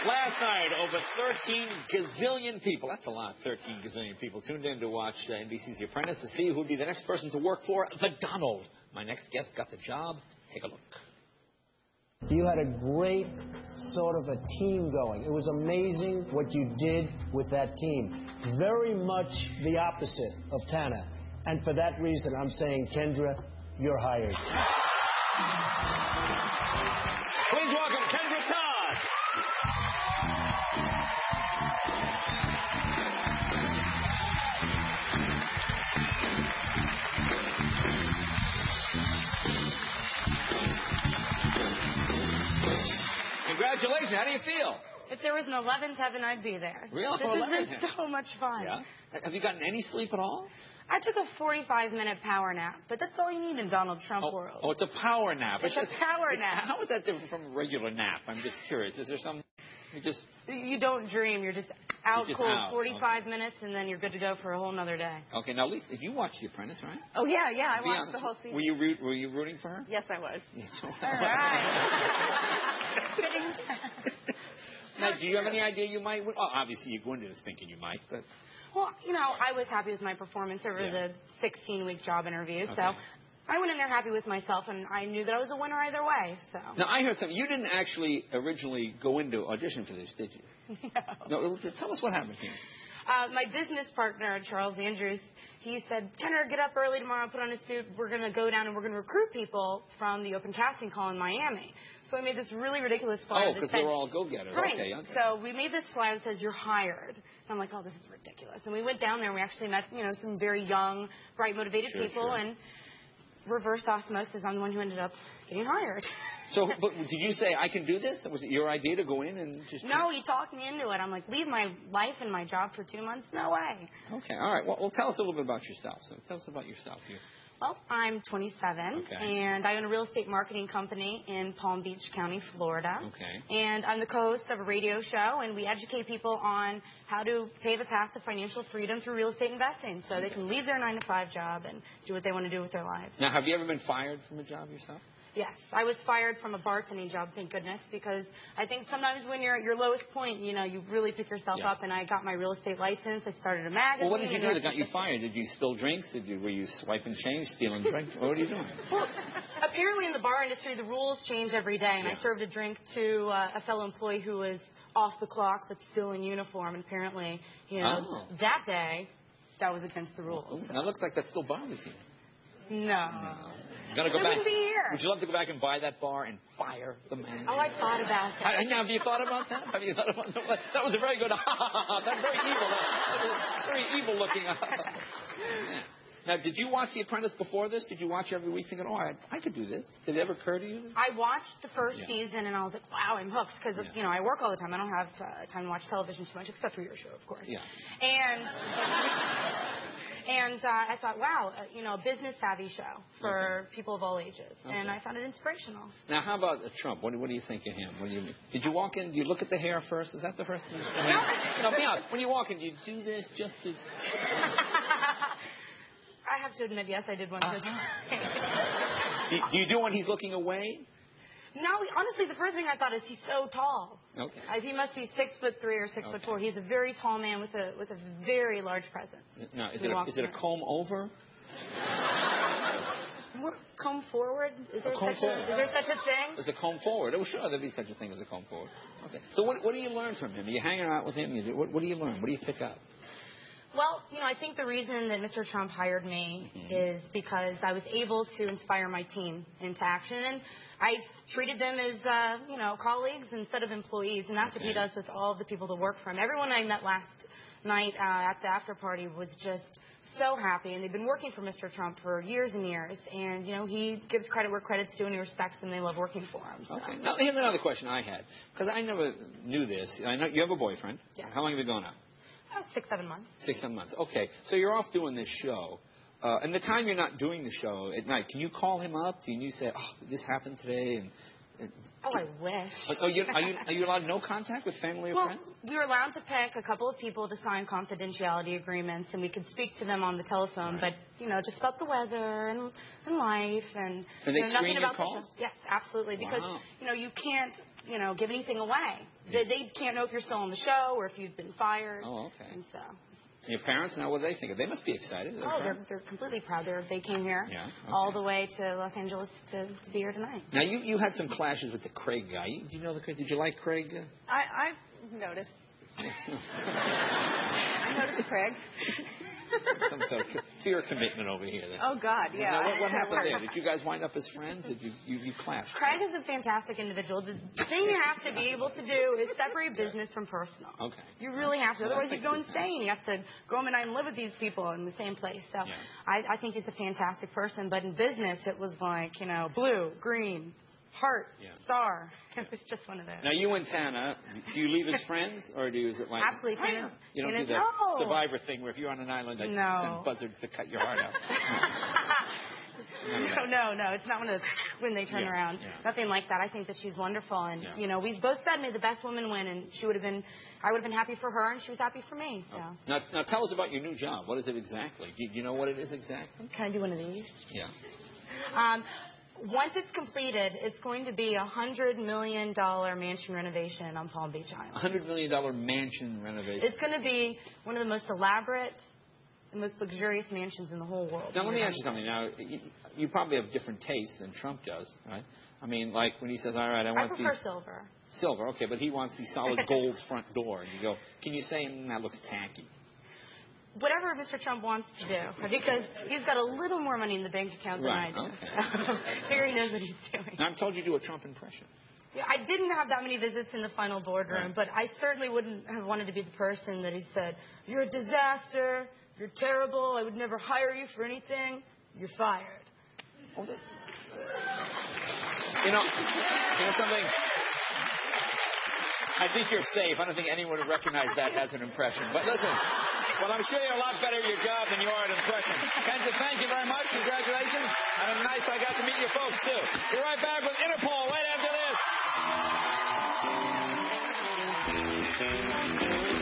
Last night, over 13 gazillion people, that's a lot, 13 gazillion people, tuned in to watch NBC's The Apprentice to see who would be the next person to work for the Donald. My next guest got the job. Take a look. You had a great sort of a team going. It was amazing what you did with that team. Very much the opposite of Tana. And for that reason, I'm saying, Kendra, you're hired. Please welcome Kendra, Todd. Congratulations. How do you feel? If there was an 11th heaven, I'd be there. Really? This has been so much fun. Yeah? Have you gotten any sleep at all? I took a 45-minute power nap, but that's all you need in Donald Trump world. Oh, it's a power nap. It's a power nap. How is that different from a regular nap? I'm just curious. Is there some... You don't dream. You're just out cold 45 okay. minute, and then you're good to go for a whole nother day. Okay, now Lisa, you watched The Apprentice, right? Oh yeah, I watched the whole season. Were you rooting for her? Yes, I was. Yes. All right. Now, do you have any idea you might win? Well, obviously you go into this thinking you might, but... Well, I was happy with my performance over the 16-week job interview, okay. so I went in there happy with myself, and I knew that I was a winner either way. So. Now, I heard something. You didn't actually originally go into audition for this, did you? No. Tell us what happened here. My business partner, Charles Andrews, he said, Kendra, get up early tomorrow, put on a suit. We're going to go down and we're going to recruit people from the open casting call in Miami. So I made this really ridiculous flyer. Oh, because they were all go-getters. Right. Okay. So we made this flyer that says, you're hired. And I'm like, oh, this is ridiculous. And we went down there and we actually met, some very young, bright, motivated people. And reverse osmosis, I'm the one who ended up getting hired. So, but did you say, I can do this? Was it your idea to go in and just... No, he talked me into it. I'm like, leave my life and my job for 2 months? No way. Okay, all right. Well, tell us a little bit about yourself. So tell us about yourself here. Well, I'm 27, and I own a real estate marketing company in Palm Beach County, Florida. Okay. And I'm the co-host of a radio show, and we educate people on how to pave a path to financial freedom through real estate investing so they can leave their 9-to-5 job and do what they want to do with their lives. Now, have you ever been fired from a job yourself? Yes, I was fired from a bartending job, thank goodness, because I think sometimes when you're at your lowest point, you really pick yourself up, and I got my real estate license. I started a magazine. Well, what did you do that got you fired? Did you spill drinks? Were you swiping change, stealing drinks? What were you doing? Well, apparently in the bar industry, the rules change every day, and I served a drink to a fellow employee who was off the clock but still in uniform, and apparently, that day, that was against the rules. Now, it looks like that still bothers you. No. Gotta go back. Be here. Would you love to go back and buy that bar and fire the manager? Oh, I thought about that. Now, have you thought about that? Have you thought about that? That was a very good. That's very evil. That was very evil looking. Now, did you watch The Apprentice before this? Did you watch every week thinking, oh, I could do this? Did it ever occur to you? I watched the first season, and I was like, wow, I'm hooked, because, I work all the time. I don't have time to watch television too much, except for your show, of course. Yeah. And I thought, wow, a business-savvy show for people of all ages. And I found it inspirational. Now, how about Trump? What do you think of him? What do you mean? Did you walk in? Do you look at the hair first? Is that the first thing? No, be honest. When you walk in, do you do this just to... I have to admit, yes, I did one. Do you do when he's looking away? No, honestly, the first thing I thought is he's so tall. Okay. He must be 6'3" or 6'4". He's a very tall man with a very large presence. Now, is it a comb over? Comb forward? Is there such a thing? It's a comb forward. Oh, sure, there'd be such a thing as a comb forward. Okay. So what do you learn from him? Are you hanging out with him? What do you learn? What do you pick up? Well, I think the reason that Mr. Trump hired me is because I was able to inspire my team into action. And I treated them as, colleagues instead of employees. And that's what he does with all of the people that work for him. Everyone I met last night at the after party was just so happy. And they've been working for Mr. Trump for years and years. And, he gives credit where credit's due and he respects them. They love working for him. So. Okay. Now, here's another question I had. Because I never knew this. I know you have a boyfriend. Yeah. How long have you been going out? 6-7 months. 6-7 months. Okay. So you're off doing this show. And the time you're not doing the show at night, can you call him up? Can you say, oh, this happened today? I wish. Are you allowed no contact with family or friends? We were allowed to pick a couple of people to sign confidentiality agreements, and we could speak to them on the telephone. But, just about the weather and life. And they nothing screen about your calls? Yes, absolutely. Because, you can't give anything away. They can't know if you're still on the show or if you've been fired. Oh, okay. And so. Your parents, now what do they think? They must be excited. They're completely proud. They came here all the way to Los Angeles to be here tonight. Now, you had some clashes with the Craig guy. Did you know the Craig? Did you like Craig? I've noticed. I noticed Craig. Some sort of fear commitment over here. Then. Oh, God, yeah. Now, what happened there? Did you guys wind up as friends? Did you clash? Craig is a fantastic individual. The thing you have to be able to do is separate business from personal. Okay. You really have to. Otherwise, you go insane. You have to go home at night and live with these people in the same place. So I think he's a fantastic person. But in business, it was like, blue, green, heart, star. It was just one of those. Now, you and Tana, do you leave as friends, or is it like... Absolutely. You don't do the Survivor thing where if you're on an island, they send buzzards to cut your heart out. No. It's not one of those when they turn around. Yeah. Nothing like that. I think that she's wonderful. And, we've both said, may the best woman win. And I would have been happy for her, and she was happy for me. So. Now, tell us about your new job. What is it exactly? Do you know what it is exactly? Can I do one of these? Yeah. Once it's completed, it's going to be $100 million mansion renovation on Palm Beach Island. $100 million mansion renovation. It's going to be one of the most elaborate and most luxurious mansions in the whole world. Now, let me ask you something. Now, you probably have different tastes than Trump does, right? I mean, like when he says, all right, I prefer silver. Silver, okay, but he wants the solid gold front door. And you go, can you say, that looks tacky? Whatever Mr. Trump wants to do, because he's got a little more money in the bank account than I do. Okay. Figure he knows what he's doing. Now, I'm told you do a Trump impression. Yeah, I didn't have that many visits in the final boardroom, but I certainly wouldn't have wanted to be the person that he said, you're a disaster, you're terrible, I would never hire you for anything, you're fired. You know something? I think you're safe. I don't think anyone would recognize that as an impression. But listen, well, I'm sure you're a lot better at your job than you are at impression. Kendra, thank you very much. Congratulations. And it's nice I got to meet your folks, too. Be right back with Interpol right after this.